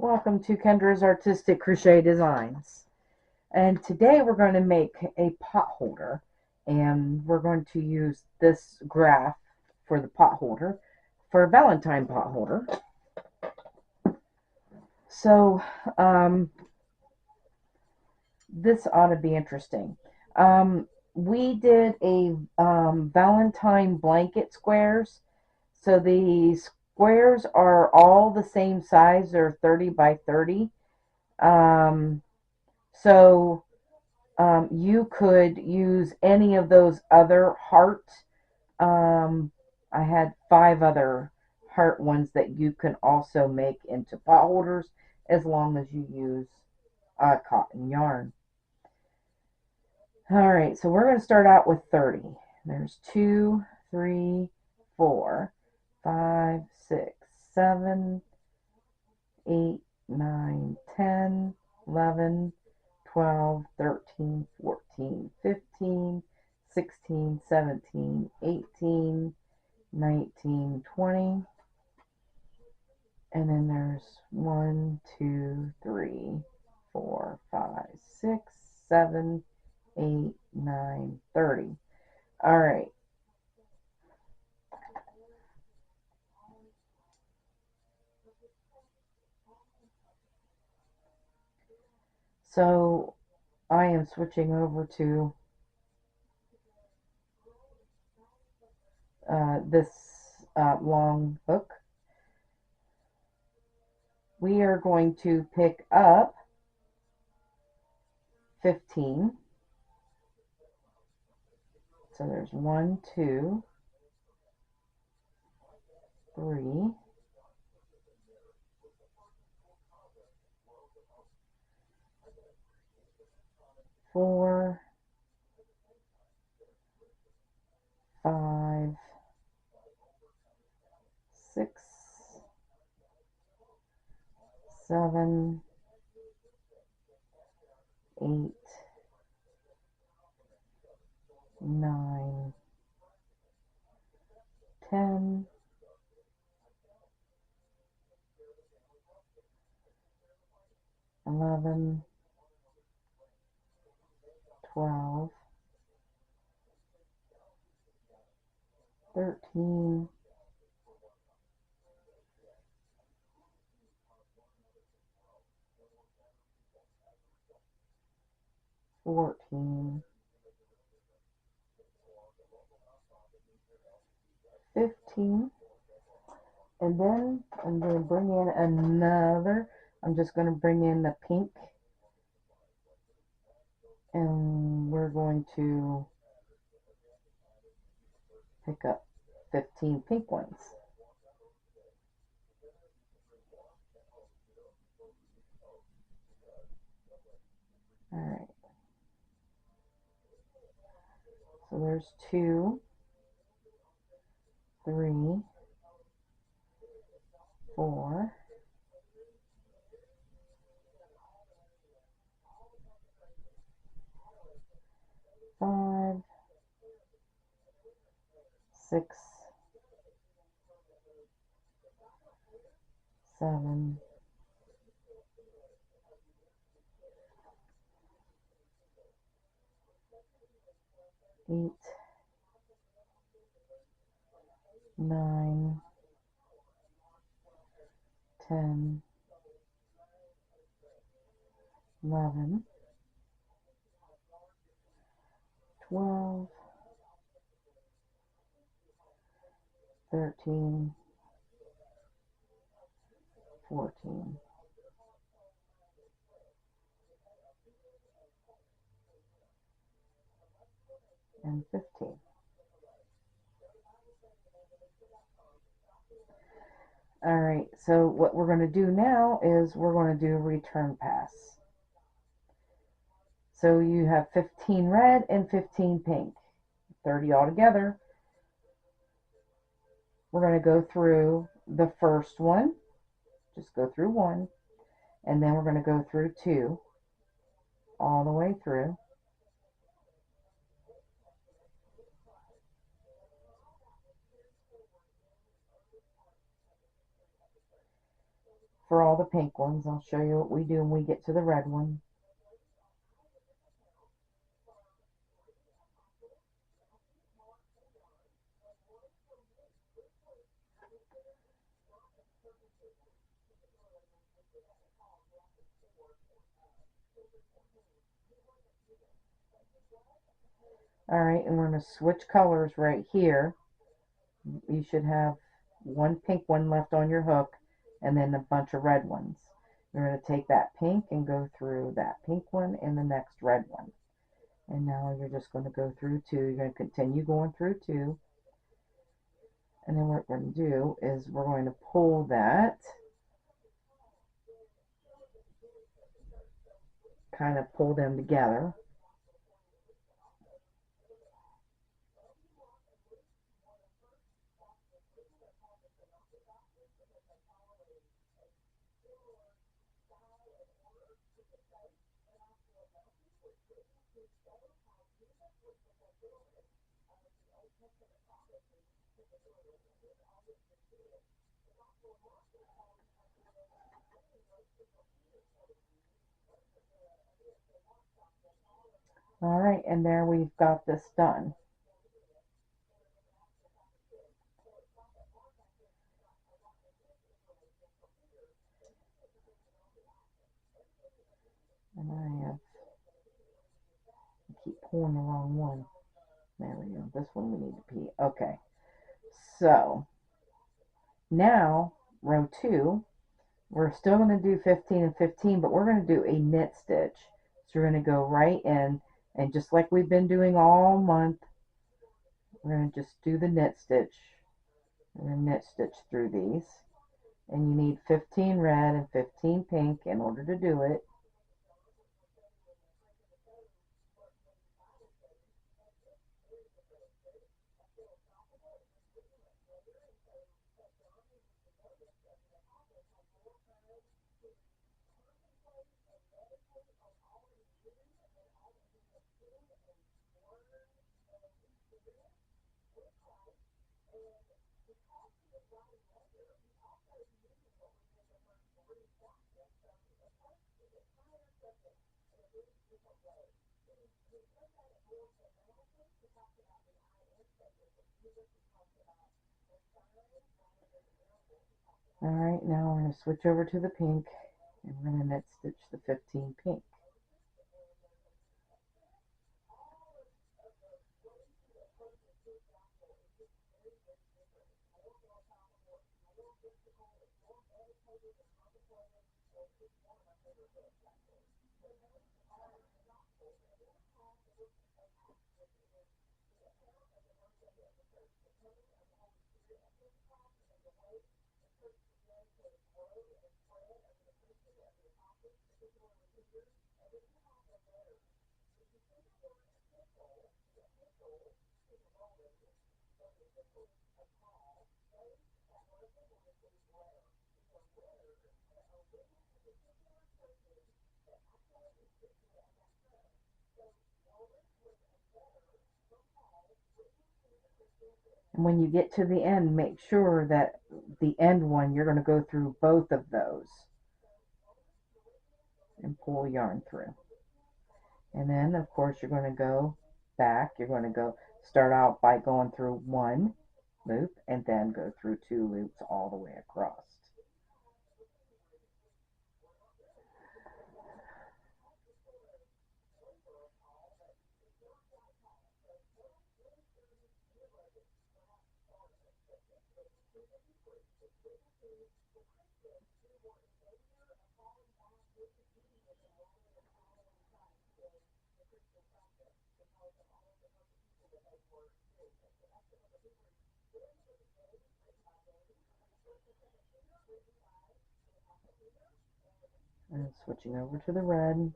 Welcome to Kendra's Artistic Crochet Designs. And today we're going to make a pot holder. And we're going to use this graph for the pot holder for a Valentine pot holder. So this ought to be interesting. We did a Valentine blanket squares. So the squares are all the same size. They're 30 by 30. You could use any of those other heart. I had 5 other heart ones that you can also make into pot holders as long as you use cotton yarn. All right, so we're going to start out with 30. There's 2, 3, 4, 5, 6, 7, 8, 9, 10, 11, 12, 13, 14, 15, 16, 17, 18, 19, 20. And then there's 1, 2, 3, 4, 5, 6, 7, 8, 9, 30. All right. So I am switching over to this long hook. We are going to pick up 15. So there's 1, 2, 3, 4, 5, 6, 7, 8, 9, 10, 11, 12, 13, 14, 15, and then I'm going to bring in another. I'm just going to bring in the pink, and we're going to pick up 15 pink ones. All right. So there's 2, 3, 4, 5, 6, 7, 8, 9, 10, 11, 12, 13, 14, and 15. All right, so what we're going to do now is we're going to do a return pass. So you have 15 red and 15 pink, 30 altogether. We're going to go through the first one, just go through 1, and then we're going to go through 2, all the way through. for all the pink ones. I'll show you what we do when we get to the red one. Alright, and we're going to switch colors right here. You should have one pink one left on your hook and then a bunch of red ones. You're going to take that pink and go through that pink one and the next red one. And now you're just going to go through two. You're going to continue going through two. And then what we're going to do is we're going to pull that, kind of pull them together. Alright, and there we've got this done. And I keep pulling the wrong one. There we go. This one we need to pee. Okay. So now row 2, we're still going to do 15 and 15, but we're going to do a knit stitch. So we're going to go right in, and just like we've been doing all month, we're going to just do the knit stitch. We're going to knit stitch through these, and you need 15 red and 15 pink in order to do it. Alright, now we're going to switch over to the pink, and we're going to knit stitch the 15 pink. And when you get to the end, make sure that the end one, you're going to go through both of those and pull yarn through. And then, of course, you're going to go back. You're going to go start out by going through one loop and then go through 2 loops all the way across. And switching over to the red.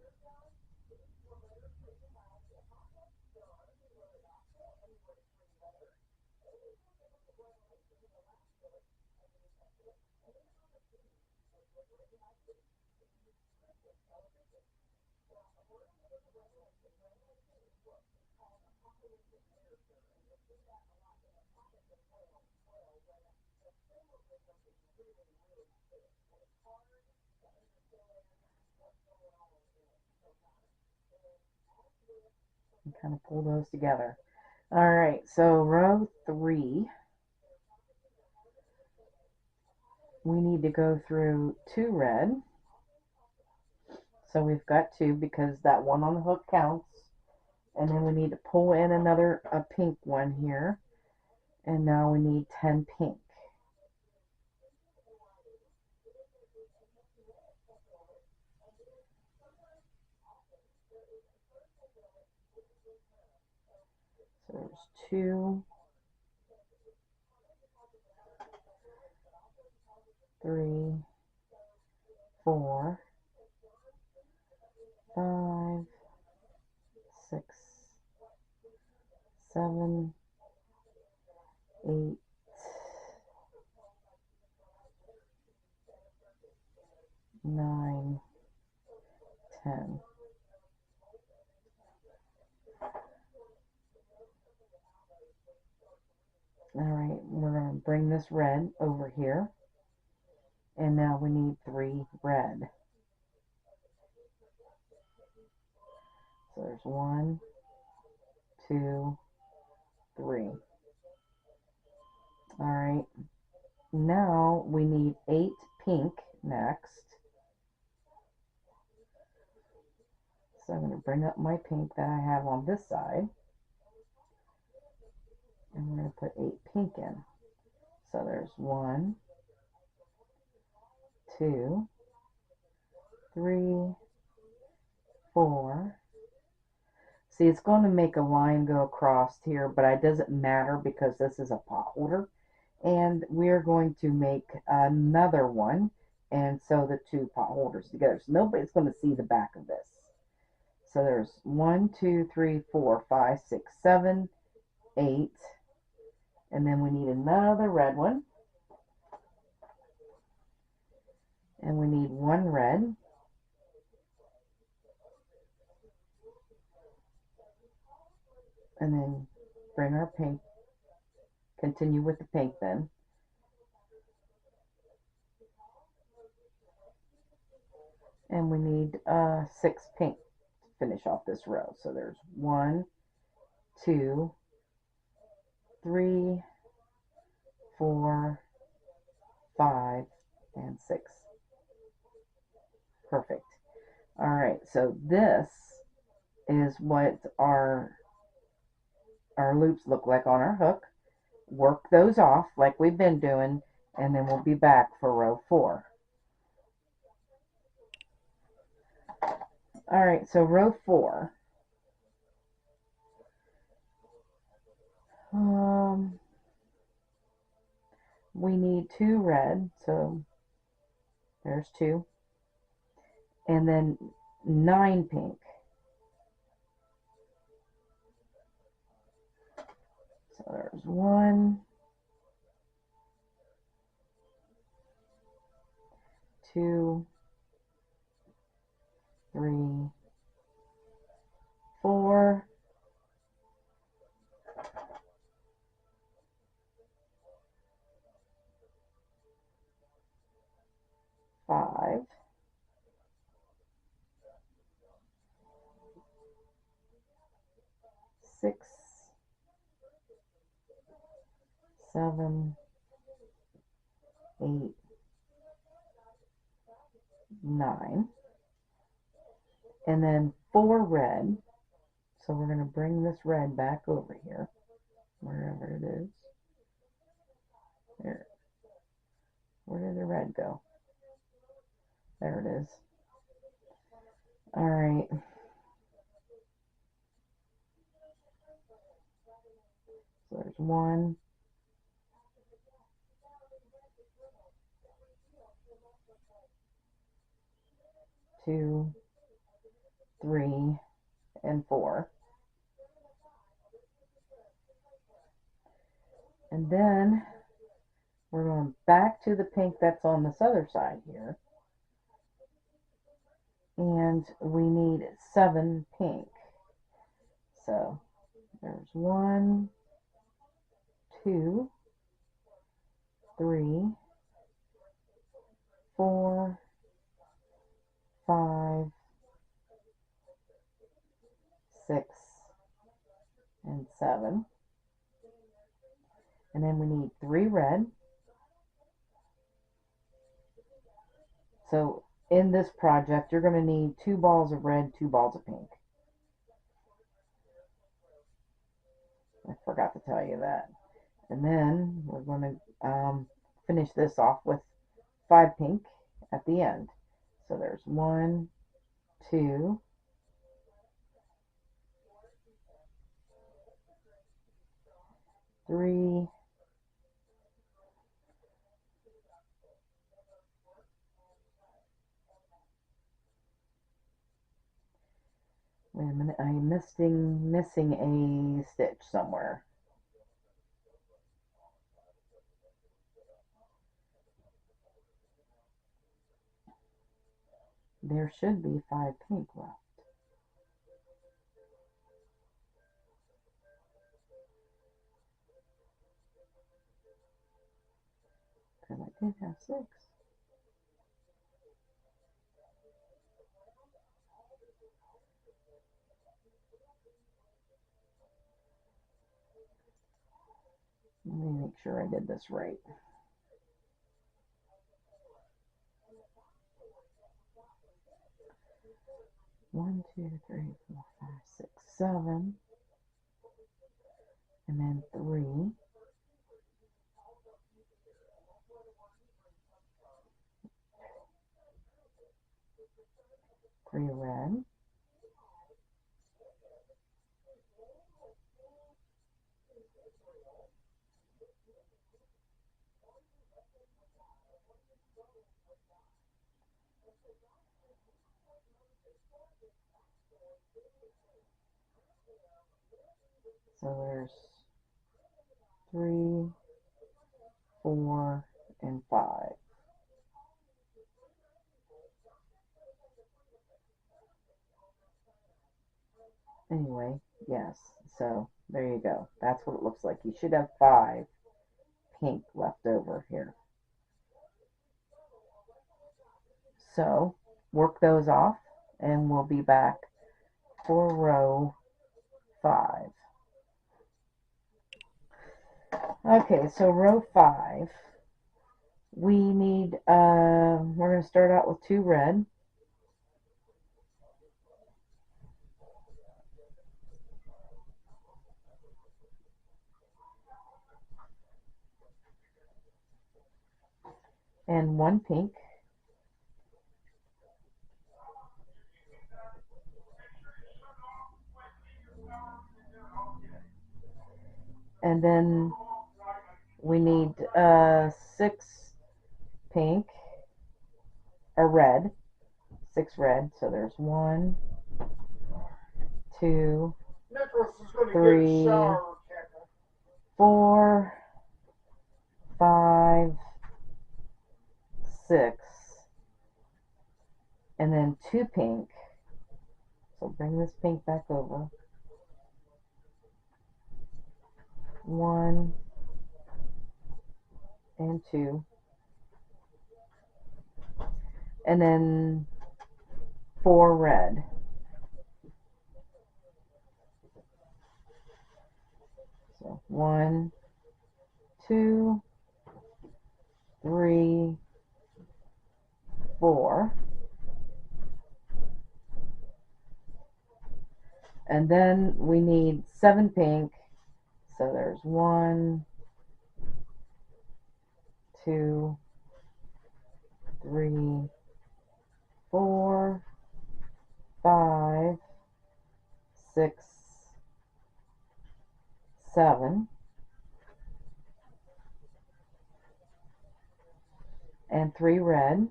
and kind of pull those together. All right, so row 3, we need to go through 2 red. So we've got 2 because that one on the hook counts. And then we need to pull in a pink one here. And now we need 10 pink. So there's 2, 3, 4, 5, 6, 7, 8, 9, 10. All right, we're going to bring this red over here. And now we need 3 red. So there's 1, 2, 3. All right, now we need 8 pink next. So I'm going to bring up my pink that I have on this side. And we're going to put 8 pink in. So there's 1, 2, 3, 4. See, it's going to make a line go across here, but it doesn't matter because this is a pot holder. And we're going to make another one and sew the 2 pot holders together. So nobody's going to see the back of this. So there's 1, 2, 3, 4, 5, 6, 7, 8. And then we need another red one. And we need 1 red. And then bring our pink. Continue with the pink then. And we need 6 pink to finish off this row. So there's 1, 2, 3, 4, 5, and 6. Perfect. All right, so this is what our loops look like on our hook. Work those off like we've been doing, and then we'll be back for row 4. All right, so row 4. We need 2 red, so there's 2. And then 9 pink. So there's 1, 2, 3, 4, 5, 6, 7, 8, 9. And then 4 red. So we're going to bring this red back over here, wherever it is. There. Where did the red go? There it is. All right. So there's 1, 2, 3, and 4. And then we're going back to the pink that's on this other side here. And we need 7 pink. So there's 1, 2, 3, 4, 5, 6, and 7. And then we need 3 red. So in this project, you're going to need 2 balls of red, 2 balls of pink. I forgot to tell you that. And then we're going to finish this off with 5 pink at the end. So there's 1, 2, 3, 'Wait a minute, I'm missing a stitch somewhere. There should be 5 pink left. Because I did have 6. Let me make sure I did this right. One, 2, 3, 4, 5, 6, 7, and then 3. 3 red. So there's 3, 4, and 5. Anyway, yes, so there you go. That's what it looks like. You should have 5 pink left over here. So work those off and we'll be back for row 5. Okay, so row 5, we need, we're going to start out with 2 red. And 1 pink. And then we need 6 pink, or red, 6 red. So there's 1, 2, 3, 4, 5, 6, and then 2 pink. So bring this pink back over. 1 and 2. And then 4 red. So 1, 2, 3, 4. And then we need 7 pink. So there's 1, 2, 3, 4, 5, 6, 7. And 3 red.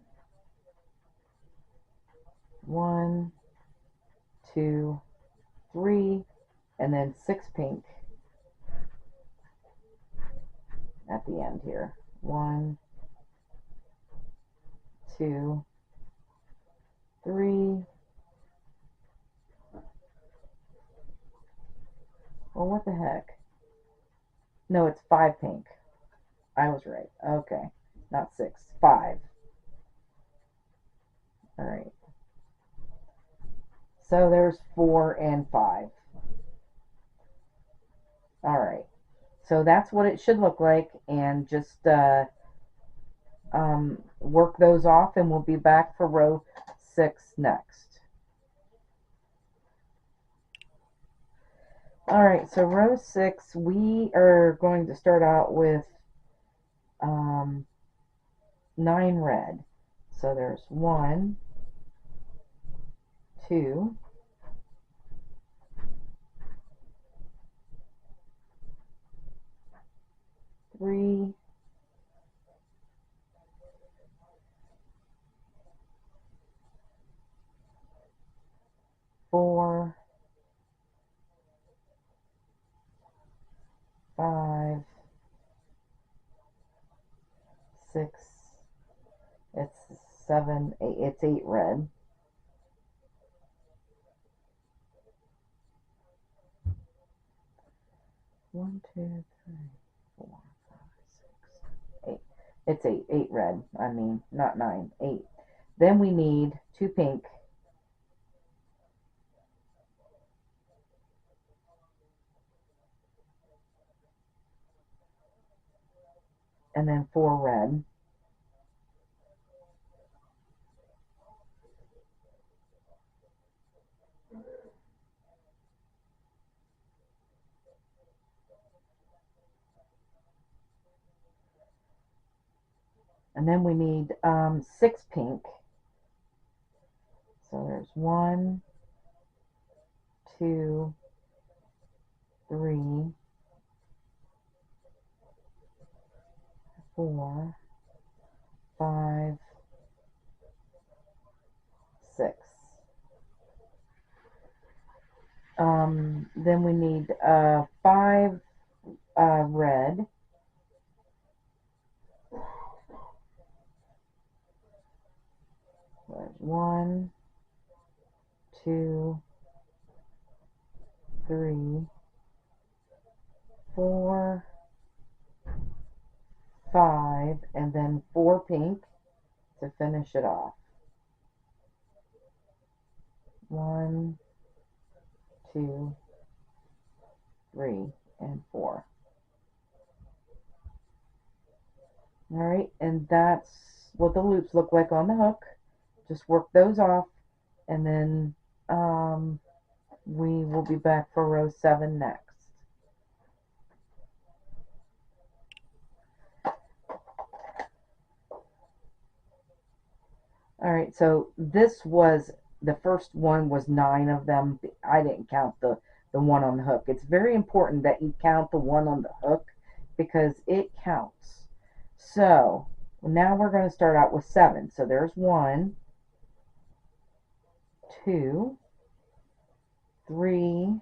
1, 2, 3, and then 6 pink at the end here. 1, 2, 3. Well, what the heck? No, it's 5 pink. I was right. Okay, not 6, 5. All right. So there's 4 and 5. Alright, so that's what it should look like, and just work those off, and we'll be back for row 6 next. Alright, so row 6, we are going to start out with 9 red. So there's 1, 2, 3, 4, 5, 6, it's 7, 8, it's 8 red. 1, 2, 3, 4, 5, 6, 8. It's 8, 8 red. I mean, not 9, 8. Then we need 2 pink. And then 4 red. And then we need 6 pink. So there's 1, 2, 3, 4, 5, 6. Then we need 5 red. There's 1, 2, 3, 4, 5, and then 4 pink to finish it off. 1, 2, 3, and 4. Alright, and that's what the loops look like on the hook. Just work those off, and then we will be back for row 7 next. Alright, so this was, the first one was 9 of them. I didn't count the one on the hook. It's very important that you count the one on the hook because it counts. So now we're going to start out with 7. So there's 1, 2, 3,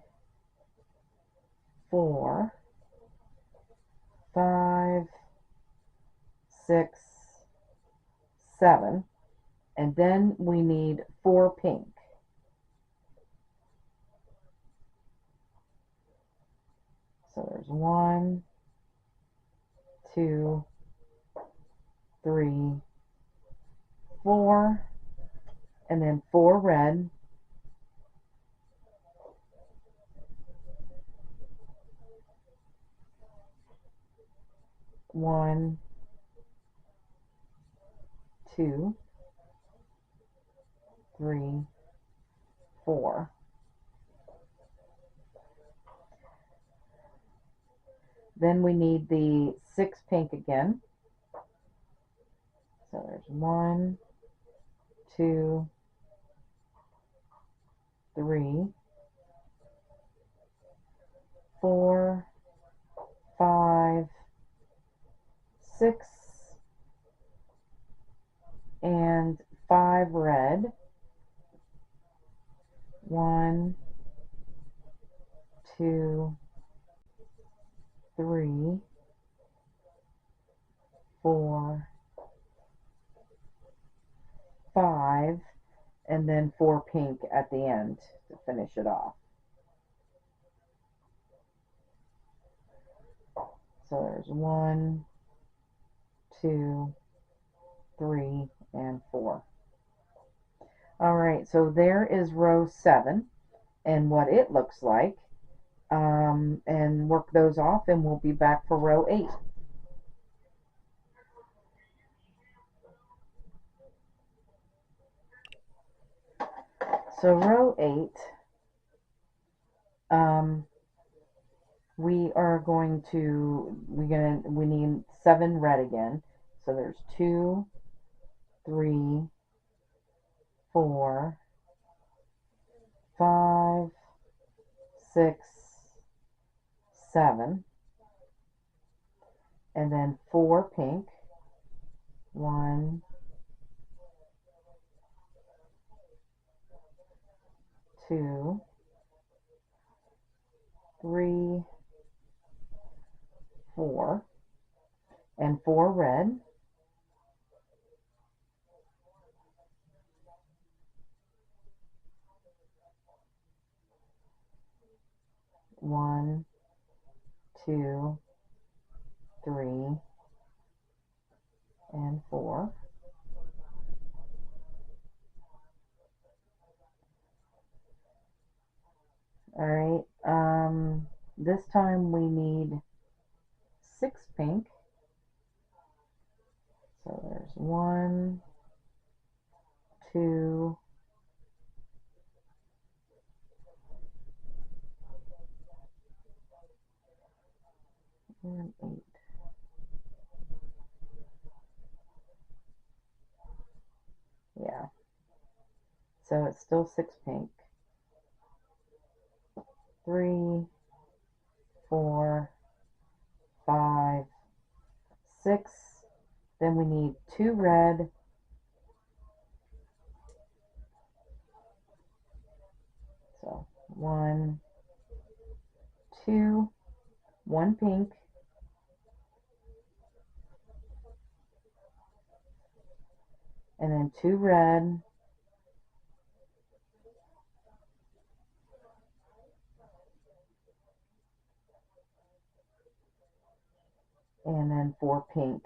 4, 5, 6, 7, and then we need 4 pink. So there's 1, 2, 3, 4, and then 4 red. 1, 2, 3, 4. Then we need the 6 pink again. So there's 1, 2, 3, 4, 5, 6, and 5 red. 1, 2, 3, 4, 5, and then 4 pink at the end to finish it off. So there's 1, 2, 3, and 4. Alright, so there is row 7 and what it looks like. and work those off, and we'll be back for row 8. So row 8, we need 7 red again. So there's 2, 3, 4, 5, 6, 7, and then 4 pink. 1, 2, 3, 4, and 4 red. 1, 2, 3, and 4. All right. This time we need 6 pink. So there's 1, 2, 8. Yeah. So it's still 6 pink. 3, 4, 5, 6. Then we need 2 red. So 1, 2, 1 pink, and then 2 red, and then 4 pink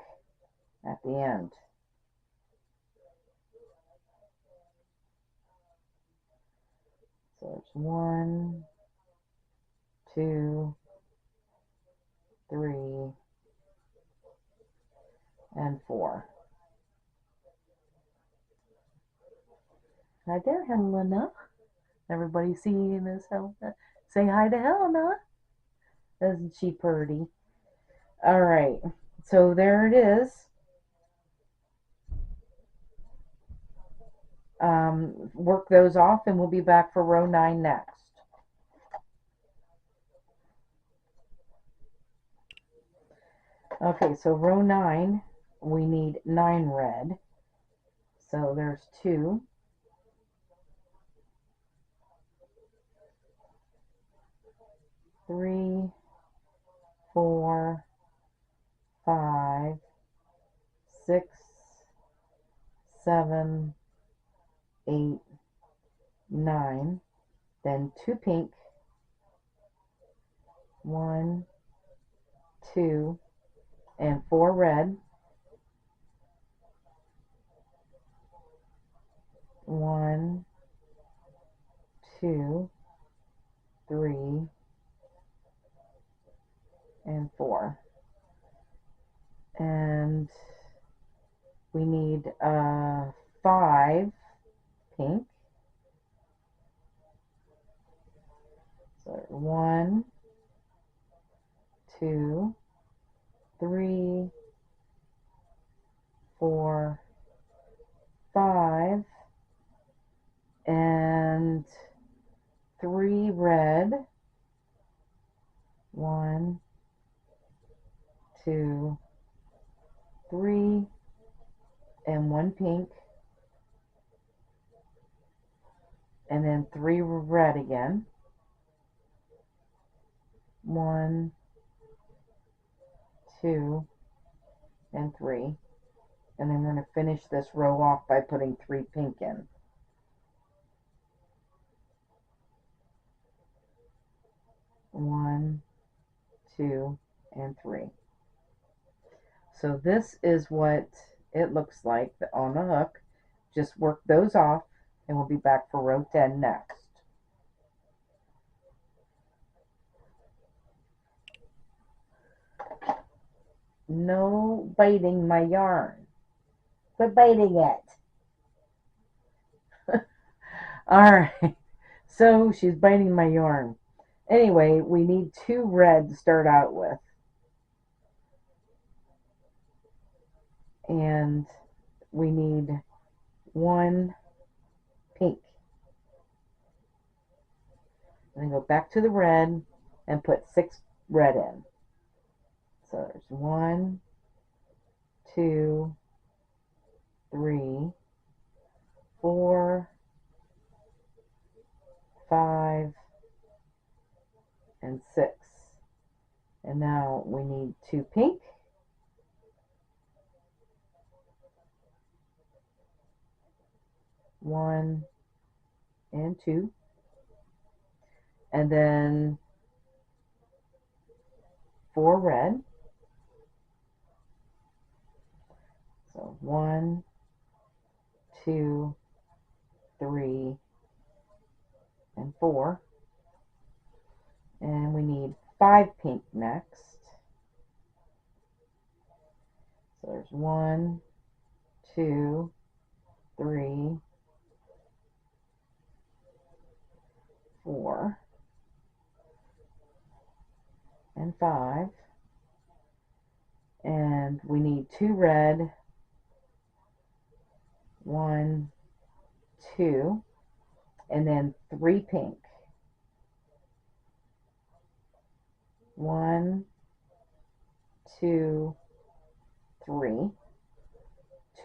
at the end. So it's 1, 2, 3, and 4. Hi there, Helena. Everybody seeing this, Helena? Say hi to Helena. Isn't she pretty? All right, so there it is. Work those off, and we'll be back for row 9 next. Okay, so row 9, we need 9 red. So there's 2, 3, 4, 5, 6, 7, 8, 9, then 2 pink, 1, 2, and 4 red, 1, 2, 3, and 4. And we need 5 pink. So 1, 2, 3, 4, 5, and 3 red. 1, 2, 3, and 1 pink, and then 3 red again. 1, 2, and 3. And then we're going to finish this row off by putting 3 pink in. 1, 2, and 3. So this is what it looks like on the hook. Just work those off, and we'll be back for row 10 next. No biting my yarn. Quit biting it. Alright. So she's biting my yarn. Anyway, we need 2 red to start out with. And we need 1 pink. And then go back to the red and put 6 red in. So there's 1, 2, 3, 4, 5, and 6. And now we need 2 pink. One and 2. And then 4 red. So 1, 2, 3, and 4. And we need 5 pink next. So there's 1, 2, 3, 4, and 5. And we need 2 red. 1, 2, and then 3 pink. 1, 2, 3,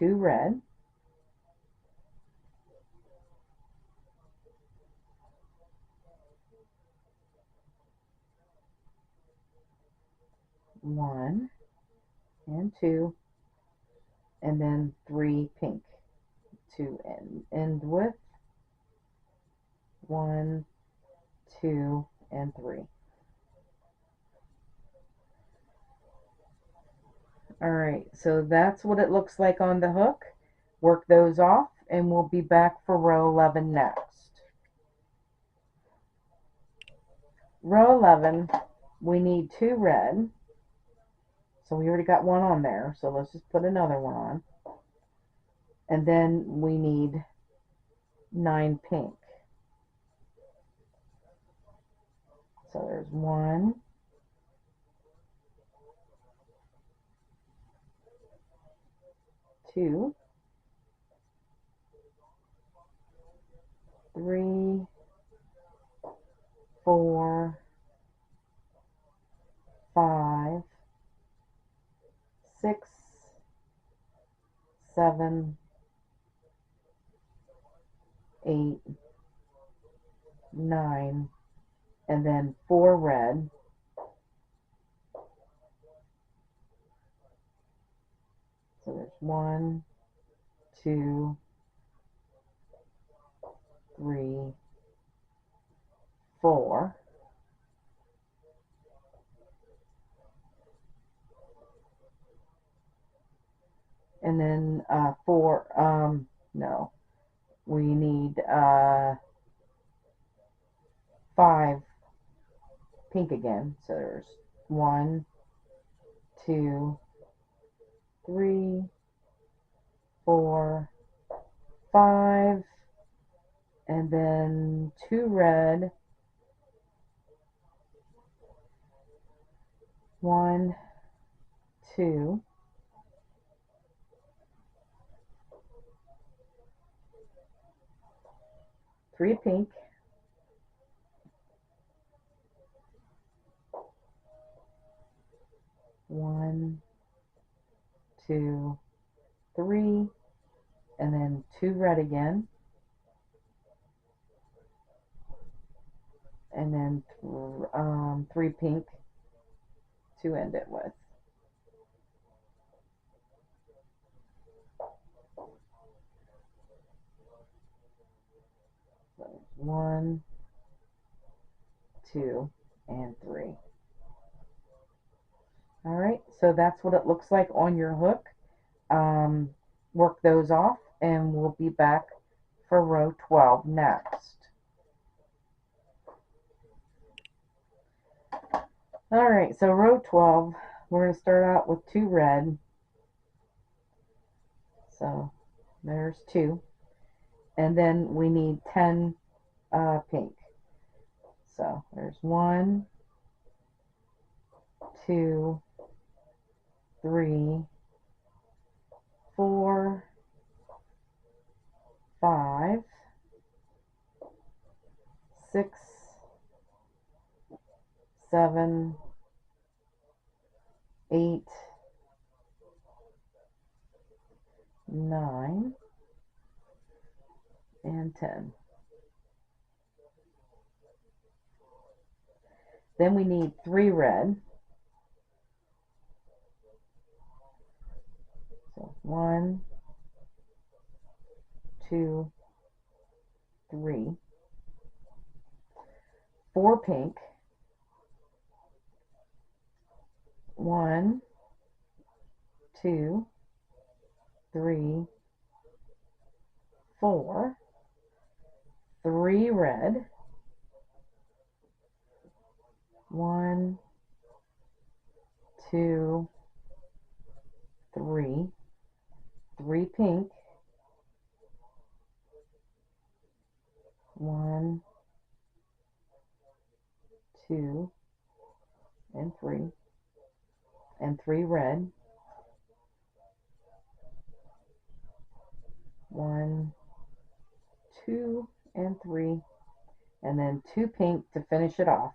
2 red, 1 and 2, and then 3 pink to end with. 1, 2, and 3. Alright, so that's what it looks like on the hook. Work those off, and we'll be back for row 11 next. Row 11, we need 2 red. So we already got 1 on there, so let's just put another one on. And then we need 9 pink. So there's 1, 2, 3, 4, 5, 6, 7, 8, 9, and then 4 red. So there's 1, 2, 3, 4. And then 4, no, we need 5 pink again. So there's 1, 2, 3, 4, 5, and then 2 red. 1, 2, 3 pink. 1, 2, 3, and then 2 red again, and then 3 pink to end it with. So 1, 2, and 3. Alright, so that's what it looks like on your hook. Work those off, and we'll be back for row 12 next. Alright, so row 12, we're going to start out with 2 red. So there's 2. And then we need 10 pink. So there's 1, 2, 3, 4, 5, 6, 7, 8, 9, and 10. Then we need 3 red. So 1, 2, 3. 4 pink. 1, 2, 3, 4. 3 red. 1, 2, 3. 3 pink. 1, 2, and 3. And 3 red. 1, 2, and 3. And then 2 pink to finish it off.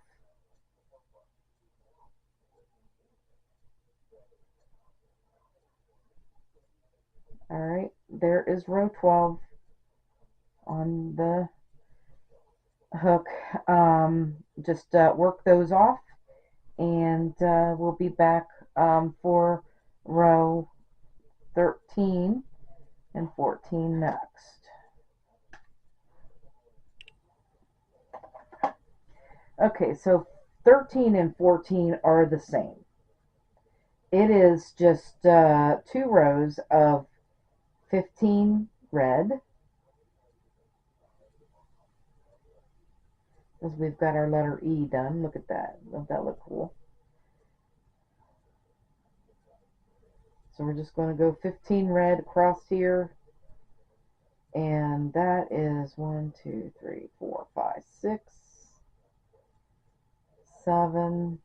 Alright, there is row 12 on the hook. Just work those off, and we'll be back for row 13 and 14 next. Okay, so 13 and 14 are the same. It is just 2 rows of 15 red, as we've got our letter E done. Look at that. Doesn't that look cool? So we're just going to go 15 red across here, and that is 1, 2, 3, 4, 5, 6, 7,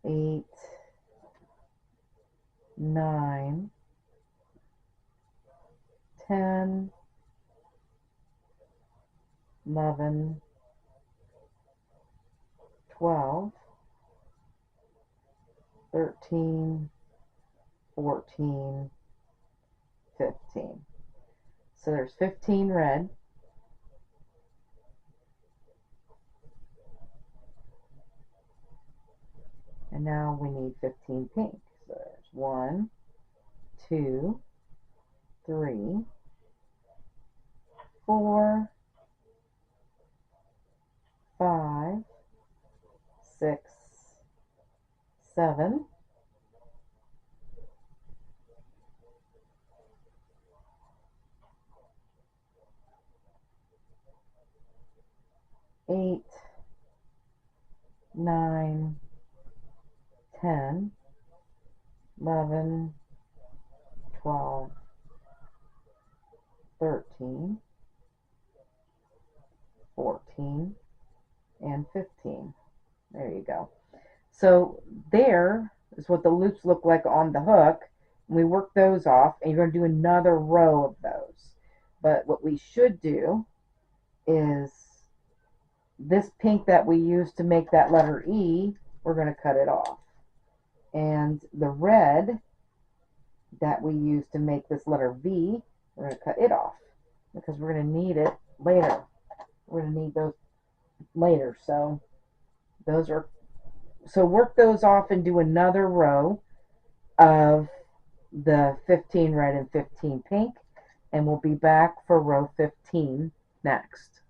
8, 9, 10, 11, 12, 13, 14, 15. So there's 15 red. And now we need 15 pink. So there's 1, 2, 3, 4, 5, 6, 7, 8, 9, 10, 11, 12, 13, 14, and 15. There you go. So there is what the loops look like on the hook. We work those off, and you're going to do another row of those. But what we should do is this pink that we used to make that letter E, we're going to cut it off. And the red that we used to make this letter V, we're going to cut it off, because we're going to need it later. We're going to need those later. So those are, so work those off and do another row of the 15 red and 15 pink, and we'll be back for row 15 next.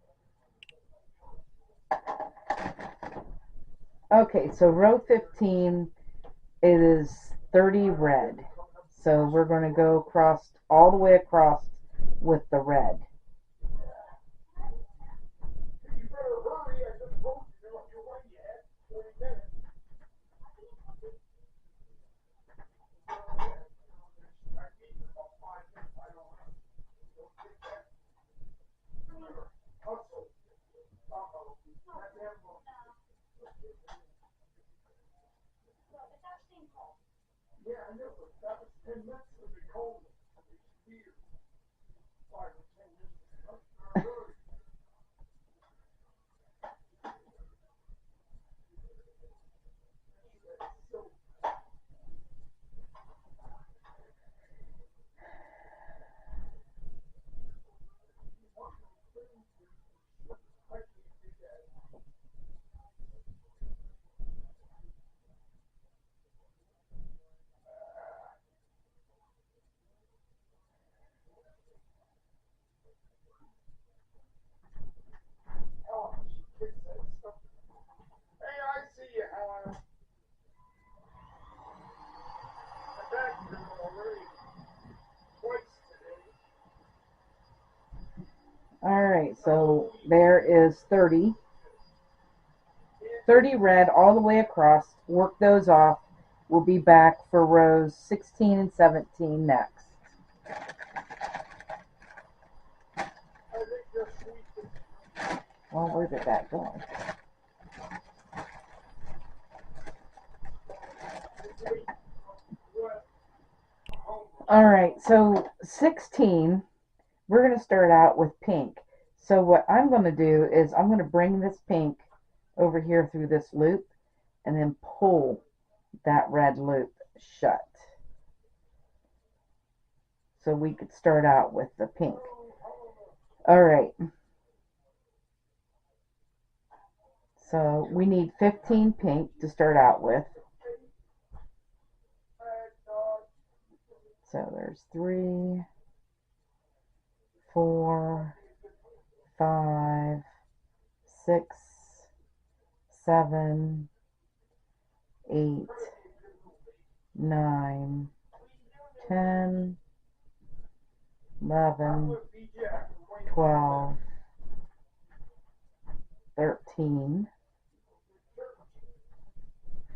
Okay, so row 15, it is 30 red. So we're going to go across, all the way across with the red. Alright, so there is 30 red all the way across. Work those off. We'll be back for rows 16 and 17 next. Well, where did that go? Alright, so 16, we're going to start out with pink. So what I'm going to do is I'm going to bring this pink over here through this loop and then pull that red loop shut. So we could start out with the pink. Alright. So we need 15 pink to start out with. So there's 3, 4, 5, 6, 7, 8, 9, 10, 11, 12, 13,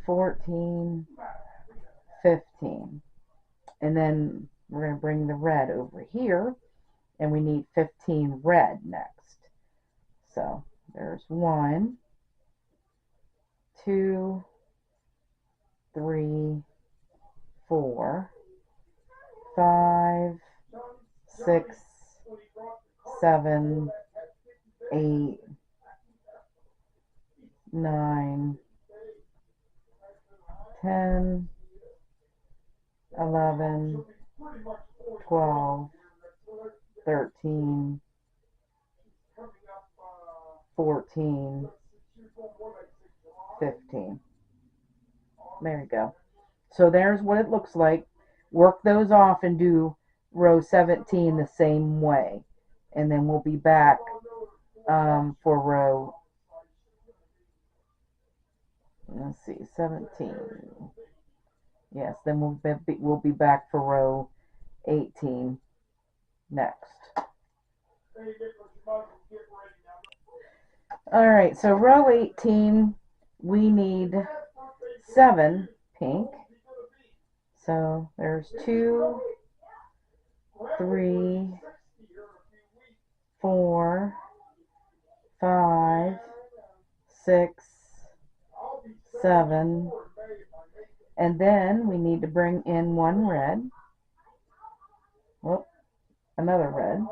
14, 15. And then we're going to bring the red over here, and we need 15 red next. So there's 1, 2, 3, 4, 5, 6, 7, 8, 9, 10, 11, 12, 13, 14, 15. There you go. So there's what it looks like. Work those off and do row 17 the same way. And then we'll be back for row, let's see, 17. Yes, then we'll be back for row 18 next. Alright, so row 18, we need 7 pink. So there's 2, 3, 4, 5, 6, 7, and then we need to bring in 1 red. Whoop, another red.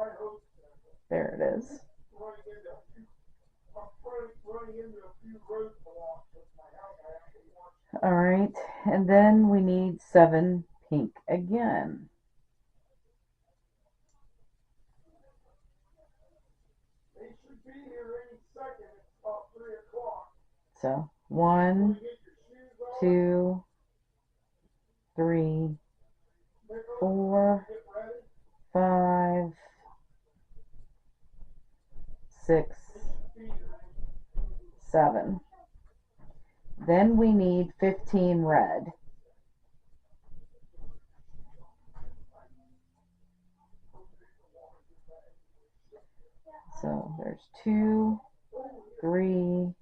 There it is. Alright, and then we need 7 pink again. So 1, 2, 3, 4, 5, 6, 7. Then we need 15 red. So there's 2, 3,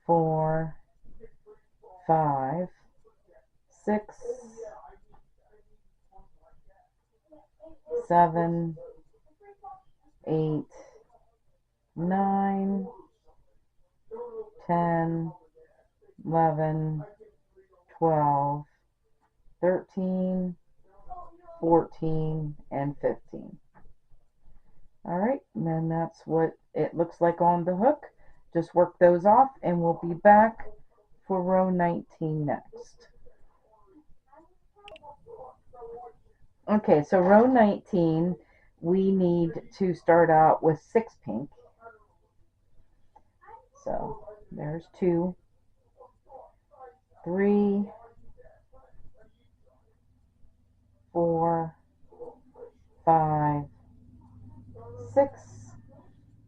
4, 5, 6, 7, 8, 9, 10, 11, 12, 13, 14, and 15. Alright, and then that's what it looks like on the hook. Just work those off and we'll be back for row 19 next. Okay, so row 19, we need to start out with 6 pink. So there's 2, 3, 4, 5, 6,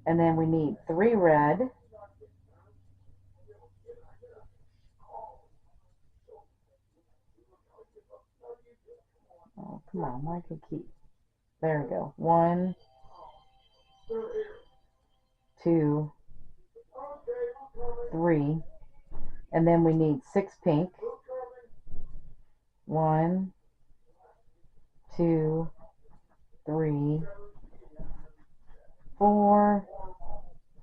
and then we need 3 red, oh come on, I could keep, there we go, 1, 2, 3, and then we need 6 pink, 1, 2, 3, 4,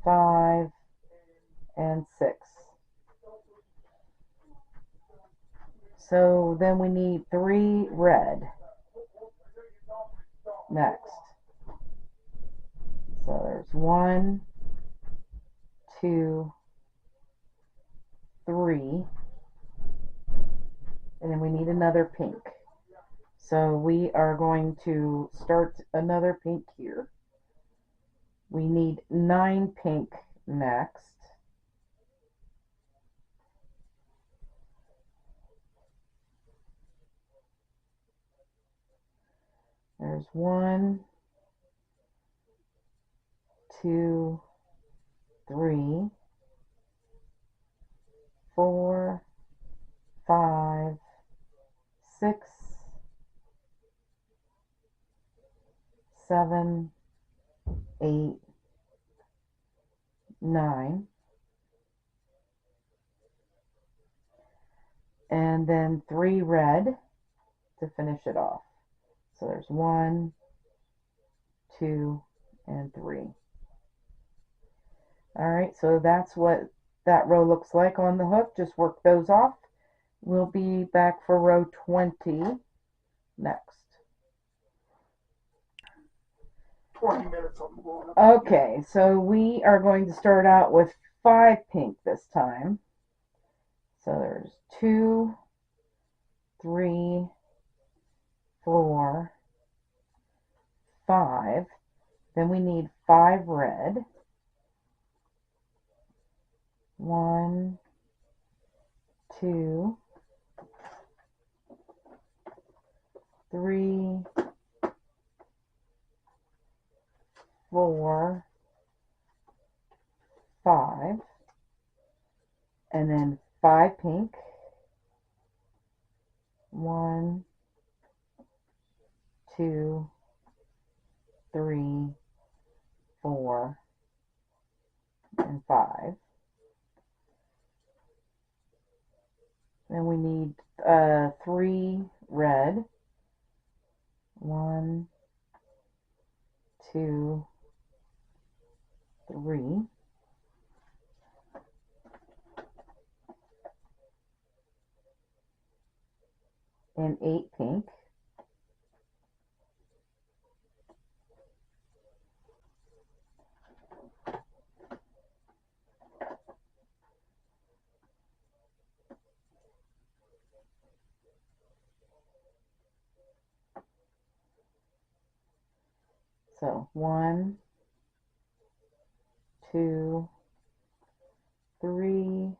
5, and 6. So then we need 3 red next. So there's 1, 2, 3, and then we need another pink. So we are going to start another pink here. We need 9 pink next. There's 1, 2, 3, 4, 5, 6, 7, 8, 9, and then 3 red to finish it off. So there's 1, 2, and 3. Alright, so that's what that row looks like on the hook. Just work those off. We'll be back for row 20 next. 20 minutes on the board. Okay, so we are going to start out with 5 pink this time. So there's 2, 3, 4, 5. Then we need 5 red. 1, 2, 3, 4, 5, and then 5 pink. 1, 2, 3, 4, and 5. Then we need 3 red. 1, 2, 3. And 8 pink. So 1, 2, 3,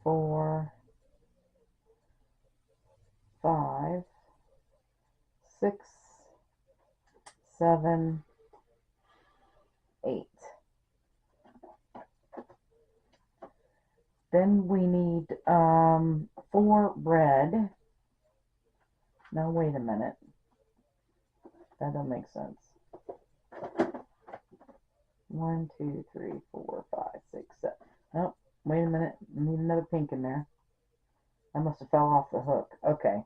4, 5, 6, 7, 8. Then we need 4 red. No, wait a minute. That don't make sense. 1, 2, 3, 4, 5, 6, 7. Oh, wait a minute. I need another pink in there. I must have fell off the hook. Okay.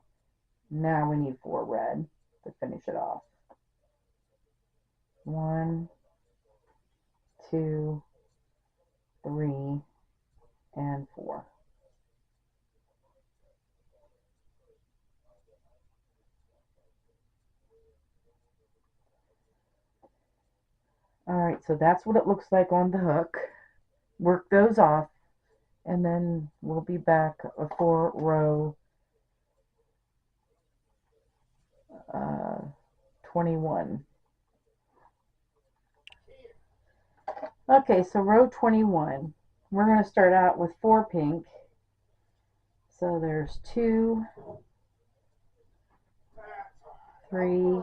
Now we need 4 red to finish it off. 1, 2, 3, and 4. All right, so that's what it looks like on the hook. Work those off, and then we'll be back for row 21. Okay, so row 21, we're going to start out with 4 pink. So there's 2, 3,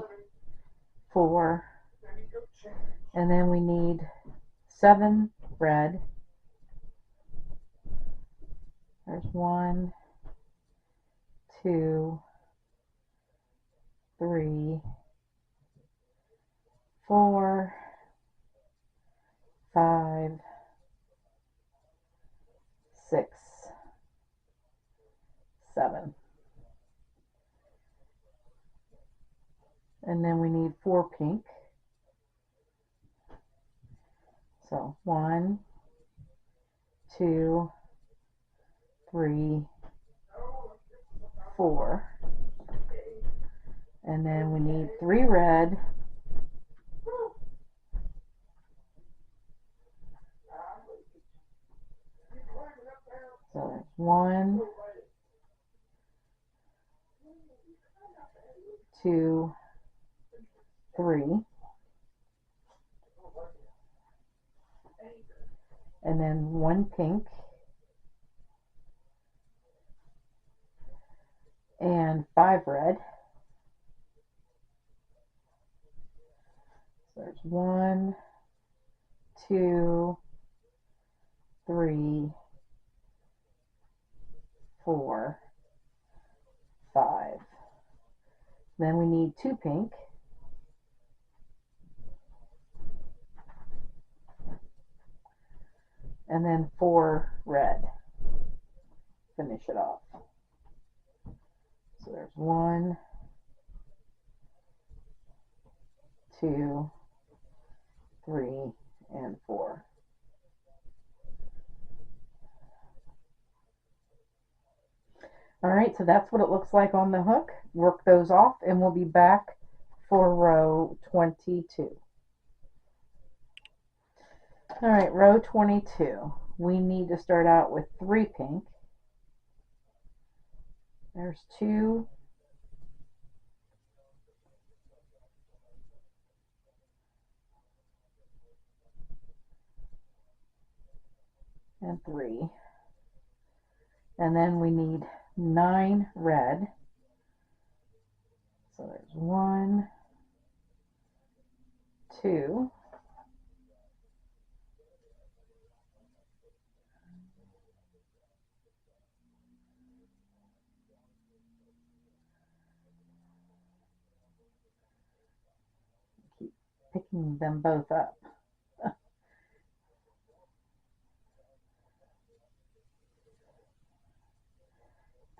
4, and then we need 7 red. There's 1, 2, 3, 4, 5, 6, 7. And then we need 4 pink. So 1, 2, 3, 4. And then we need 3 red. So there's 1, 2, 3. And then 1 pink. And 5 red. So there's 1, 2, 3, 4, 5. Then we need 2 pink. And then 4 red. Finish it off. So there's 1, 2, 3, and 4. All right, so that's what it looks like on the hook. Work those off, and we'll be back for row 22. All right, row 22. We need to start out with 3 pink. There's 2, and 3. And then we need 9 red. So there's 1, 2, keep picking them both up.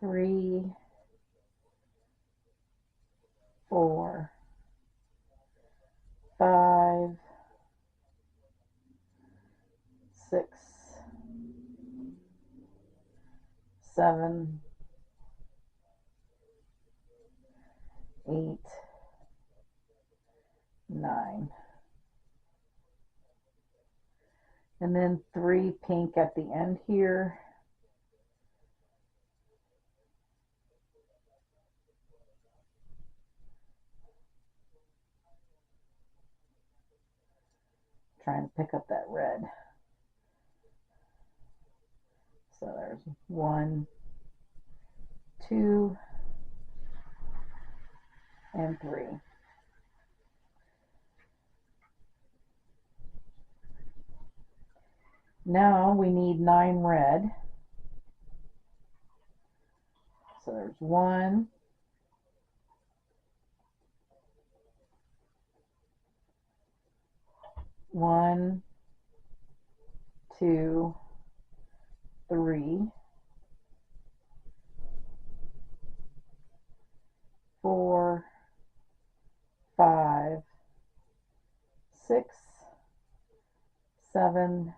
3, 4, 5, 6, 7, 8, 9. And then 3 pink at the end here. Trying to pick up that red. So there's 1, 2, and 3. Now we need 9 red. So there's 1, 1, 2, 3, 4, 5, 6, 7,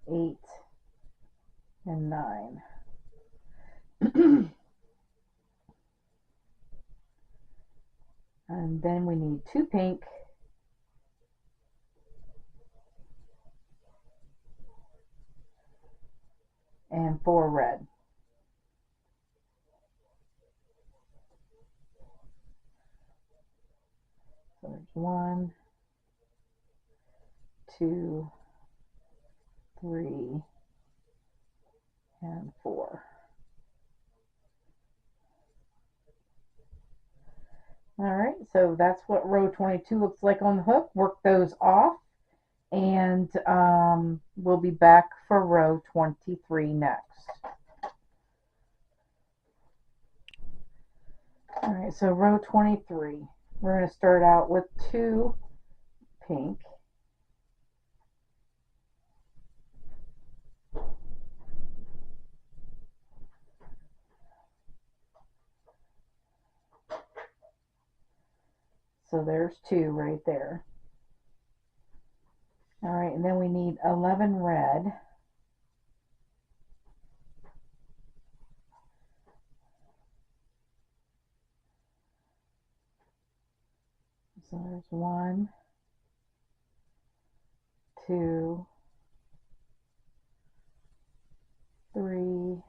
8, and 9. And then we need 2 pink. and 4 red. So there's 1, 2, 3, and 4. All right, so that's what row 22 looks like on the hook. Work those off, and we'll be back for row 23 next. All right, so row 23, we're going to start out with 2 pink. So there's 2 right there. All right, and then we need 11 red. So there's 1, 2, 3,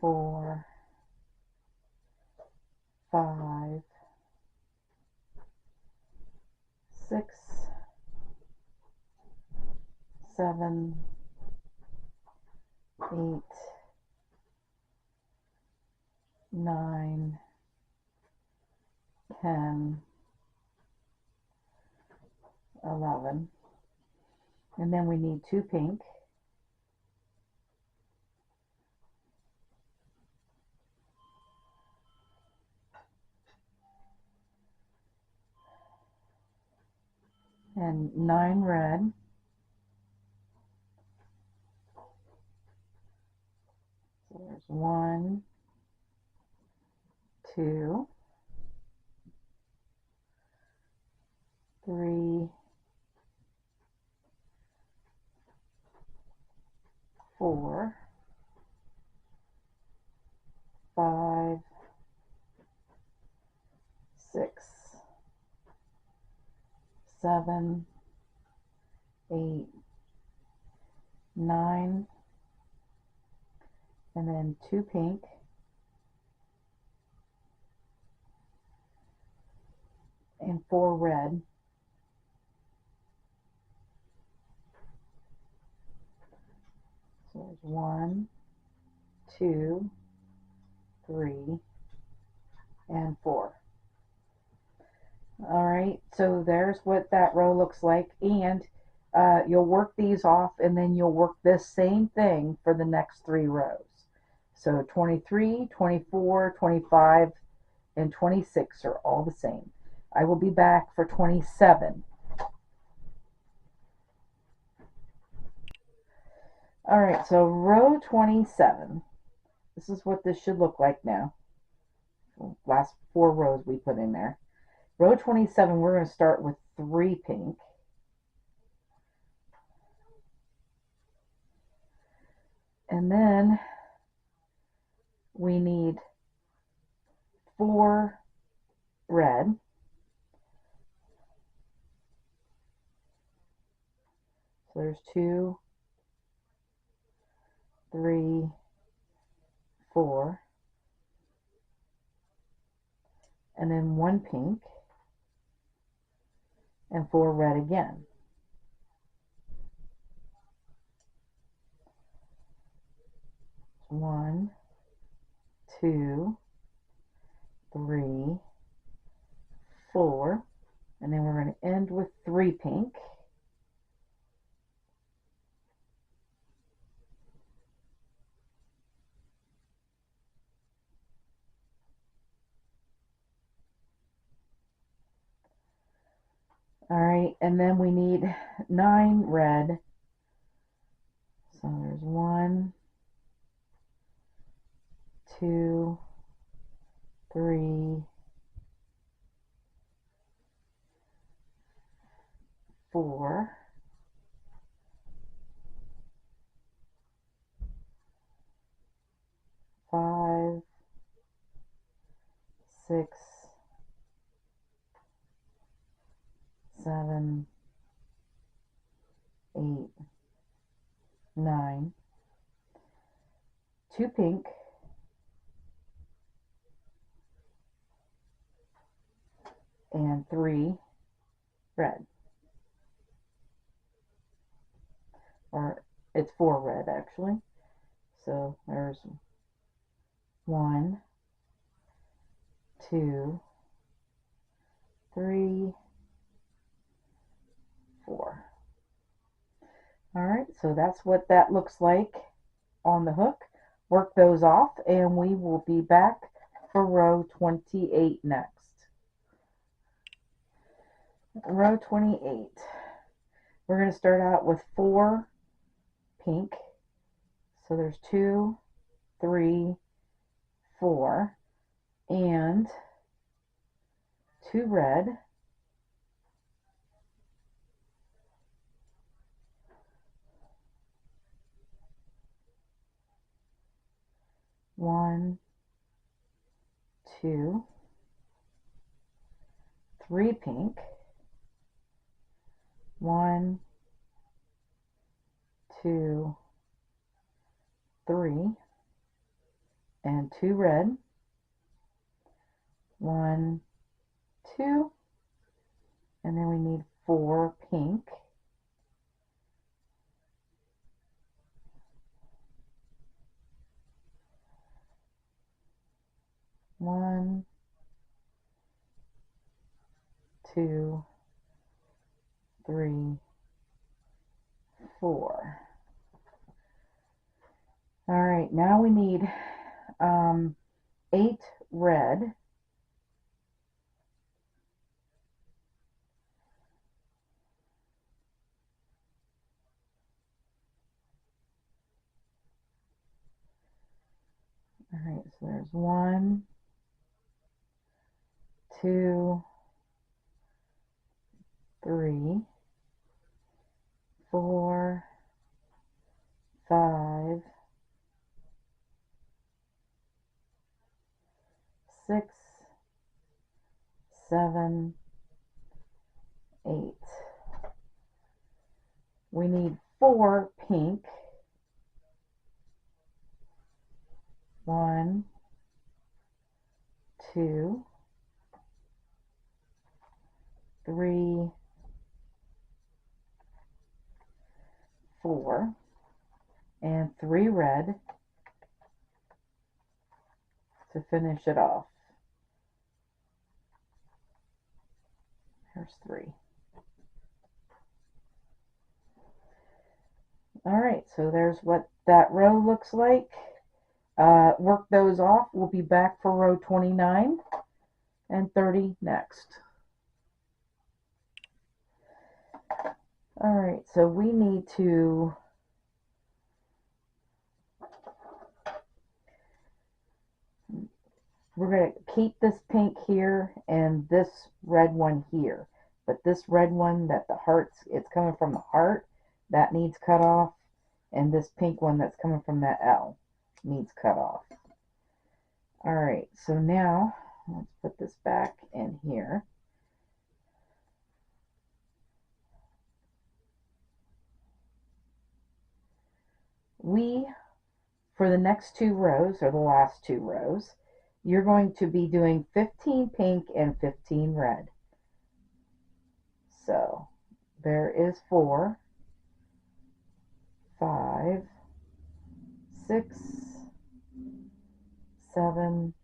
4, 5, 6, 7, 8, 9, 10, 11. And then we need 2 pink. And 9 red. So there's 1, 2, 3, 4, 5, 6, 7, 8, 9, and then 2 pink, and 4 red. So there's 1, 2, 3, and 4. All right, so there's what that row looks like, and you'll work these off, and then you'll work this same thing for the next 3 rows. So 23, 24, 25, and 26 are all the same. I will be back for 27. All right, so row 27. This is what this should look like now. Last 4 rows we put in there. Row 27, we're going to start with 3 pink. And then we need 4 red. So there's 2, 3, 4. And then 1 pink. And 4 red again. One, 2, 3, 4, and then we're going to end with 3 pink. All right, and then we need 9 red. So there's 1, 2, 3, 4, 5, 6, 7, 8, 9, 2 pink, and 3 red. Or it's 4 red actually. So there's 1, 2, 3, 4. Alright, so that's what that looks like on the hook. Work those off and we will be back for row 28 next. Row 28. We're going to start out with 4 pink. So there's 2, 3, 4, and 2 red, 1, 2, 3 pink, 1, 2, 3, and 2 red, 1, 2, and then we need 4 pink, 1, 2, 3, 4. All right, now we need 8 red, all right, so there's 1, 2, 3, 4, 5, 6, 7, 8. We need 4 pink. 1, 2, 3, 4, and 3 red to finish it off. There's 3. Alright, so there's what that row looks like. Work those off. We'll be back for row 29 and 30 next. Alright, so we need to we're going to keep this pink here and this red one here. But this red one that the hearts, it's coming from the heart, that needs cut off. And this pink one that's coming from that L needs cut off. Alright, so now let's put this back in here. For the next 2 rows, or the last 2 rows, you're going to be doing 15 pink and 15 red. So there is 4, 5, 6, 7,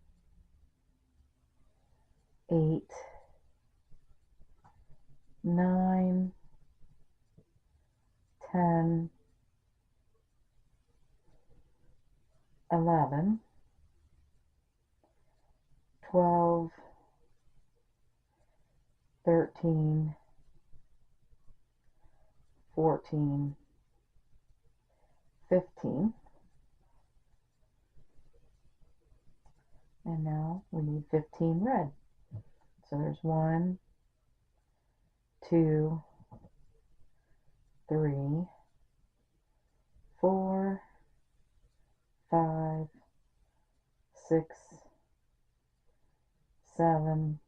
8, 9, 10, 11, 12, 13, 14, 15. And now we need 15 red. So there's 1, 2, 3, 4, 5, 6, 7,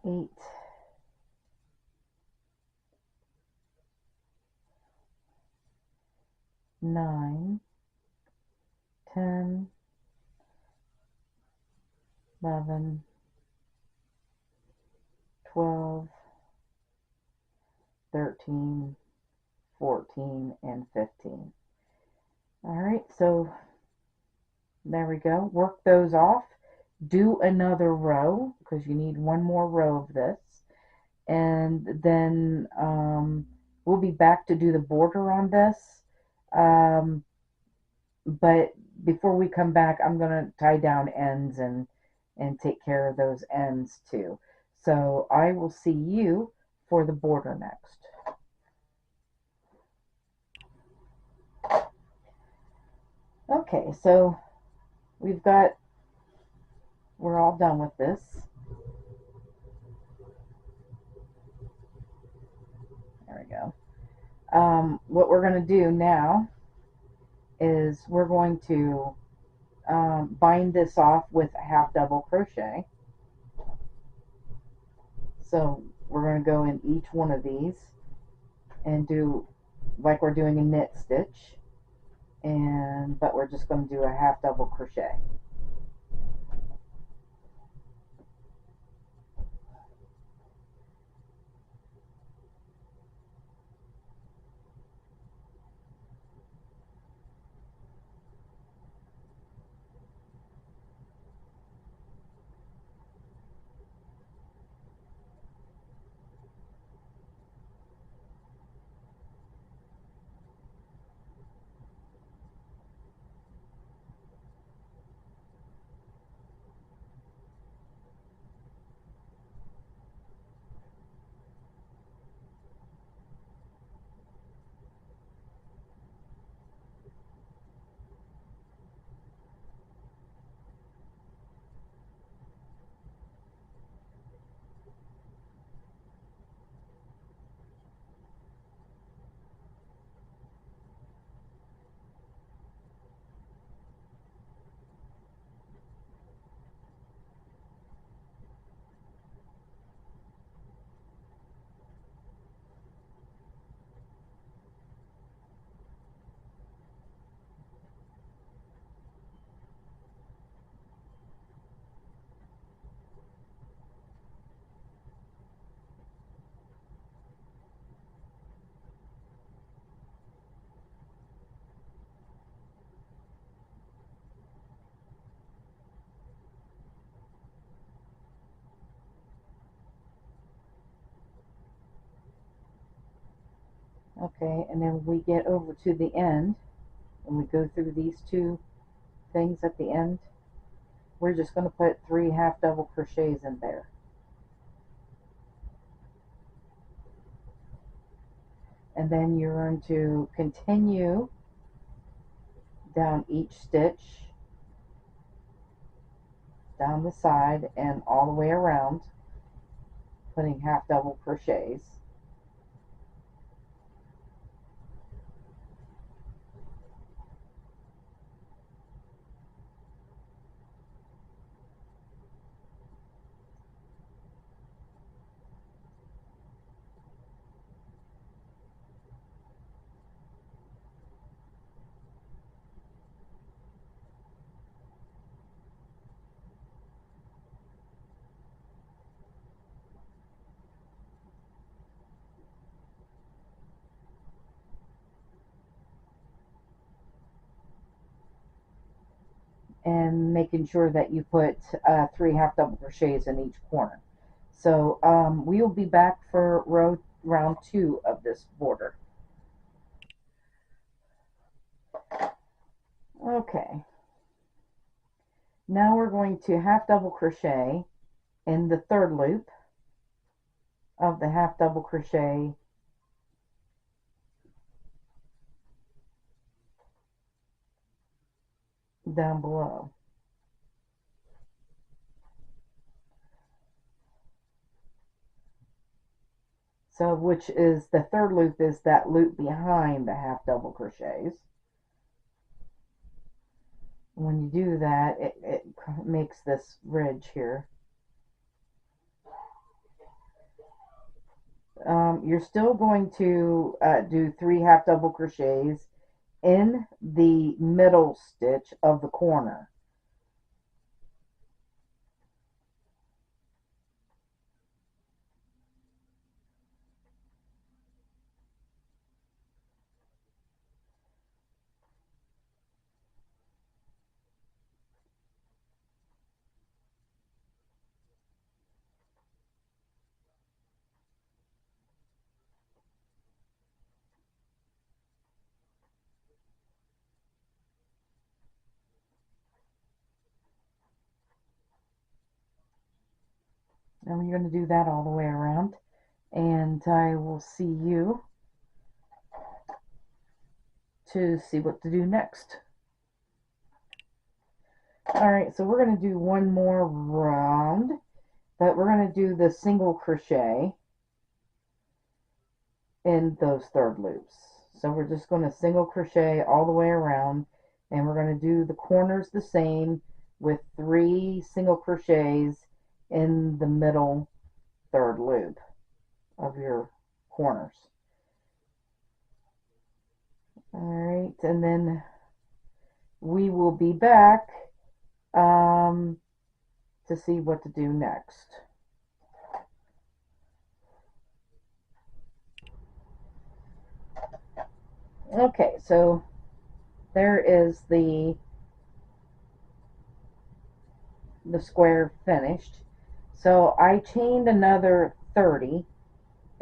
8, 9, 10, 11, 12, 13, 14, and 15. All right, so there we go. Work those off. Do another row because you need one more row of this. And then we'll be back to do the border on this. Um, but before we come back, I'm going to tie down ends and take care of those ends too. So I will see you for the border next. Okay, so we're all done with this. There we go. What we're going to do now is we're going to bind this off with a half double crochet. So we're going to go in each one of these and do like we're doing a knit stitch, but we're just going to do a half double crochet. Okay, and then we get over to the end and we go through these two things at the end. We're just going to put 3 half double crochets in there. And then you're going to continue down each stitch, down the side and all the way around, putting half double crochets. And making sure that you put 3 half double crochets in each corner. So we will be back for round 2 of this border. Okay, now we're going to half double crochet in the third loop of the half double crochet down below. So which is the third loop is that loop behind the half double crochets. When you do that, it makes this ridge here. You're still going to do 3 half double crochets in the middle stitch of the corner. And you're going to do that all the way around. And I will see you to see what to do next. Alright, so we're going to do one more round, but we're going to do the single crochet in those third loops. So we're just going to single crochet all the way around, and we're going to do the corners the same with 3 single crochets in the middle third loop of your corners. Alright, and then we will be back to see what to do next. Okay, so there is the square finished. So I chained another 30,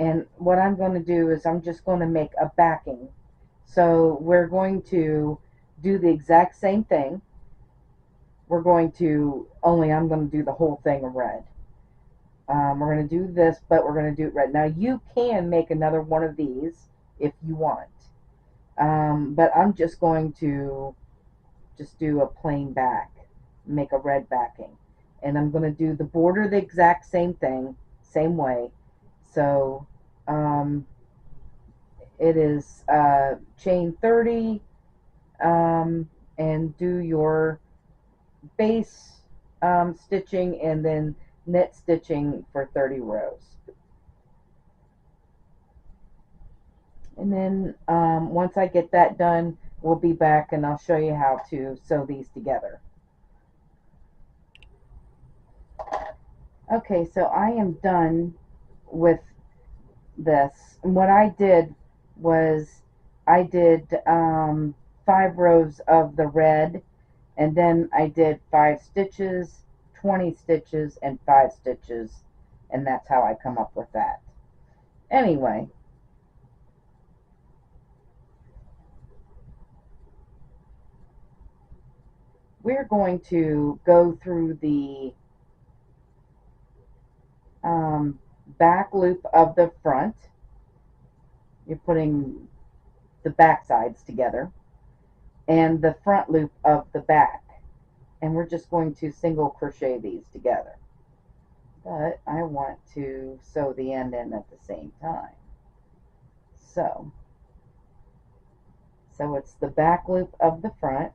and what I'm going to do is I'm just going to make a backing. So we're going to do the exact same thing. We're going to, only I'm going to do the whole thing in red. We're going to do this, but we're going to do it red. Now you can make another one of these if you want. But I'm just going to just do a plain back, make a red backing. And I'm going to do the border the exact same thing, same way. So it is chain 30 and do your base stitching and then knit stitching for 30 rows. And then once I get that done, we'll be back and I'll show you how to sew these together. Okay, so I am done with this. And what I did was I did 5 rows of the red, and then I did 5 stitches, 20 stitches, and 5 stitches, and that's how I come up with that. Anyway, we're going to go through the back loop of the front. You're putting the back sides together, and the front loop of the back, and we're just going to single crochet these together, but I want to sew the end in at the same time. So it's the back loop of the front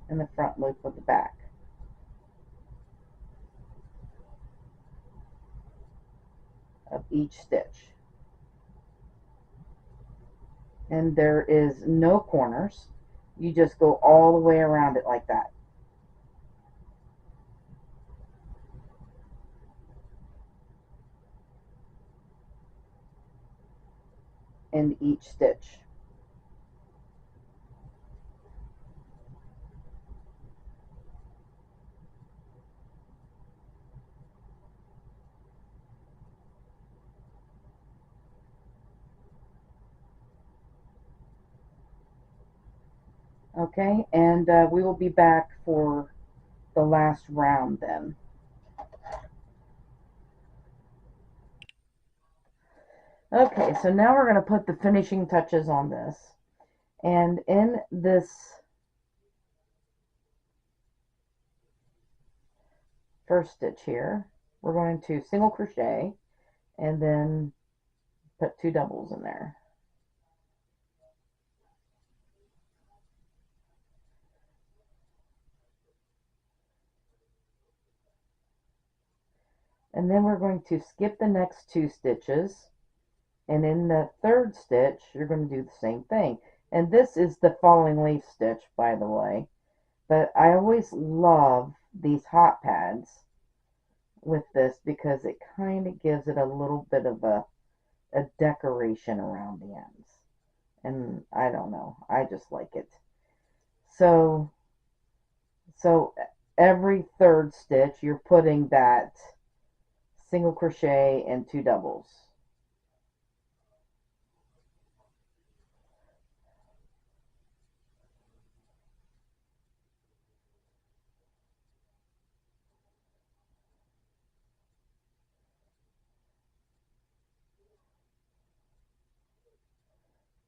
and the front loop of the back of each stitch, and there is no corners. You just go all the way around it like that. In each stitch. Okay, and we will be back for the last round then. Okay, so now we're going to put the finishing touches on this. And in this first stitch here, we're going to single crochet and then put 2 doubles in there. And then we're going to skip the next 2 stitches And in the third stitch, you're going to do the same thing. And this is the falling leaf stitch, by the way. But I always love these hot pads with this because it kind of gives it a little bit of a decoration around the ends. And I don't know, I just like it. So every third stitch you're putting that single crochet and 2 doubles.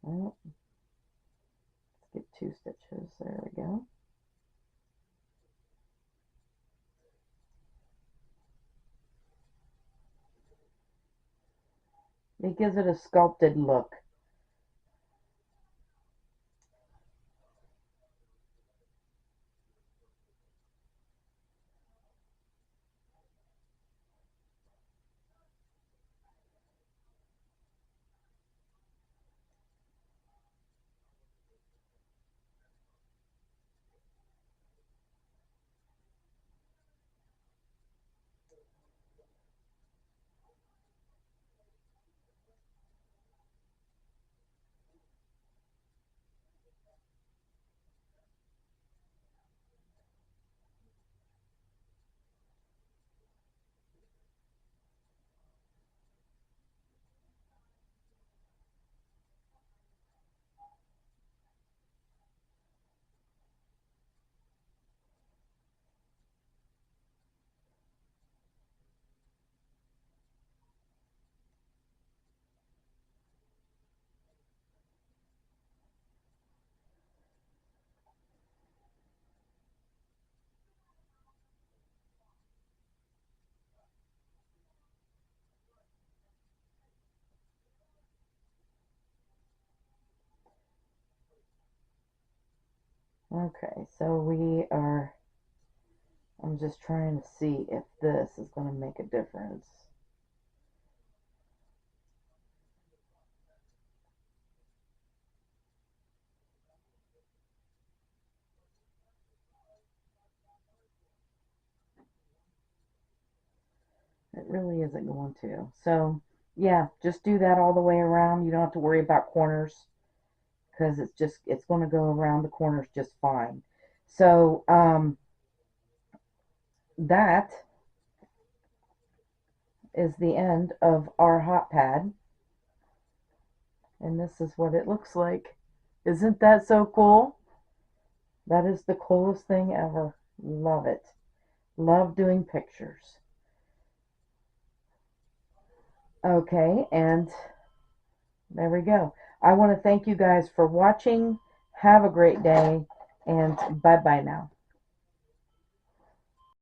Well, let's get 2 stitches. There we go. It gives it a sculpted look. Okay, so I'm just trying to see if this is going to make a difference. It really isn't going to. So, yeah, just do that all the way around. You don't have to worry about corners because it's going to go around the corners just fine. So, that is the end of our hot pad. And this is what it looks like. Isn't that so cool? That is the coolest thing ever. Love it. Love doing pictures. Okay, and there we go. I want to thank you guys for watching. Have a great day, and bye-bye now.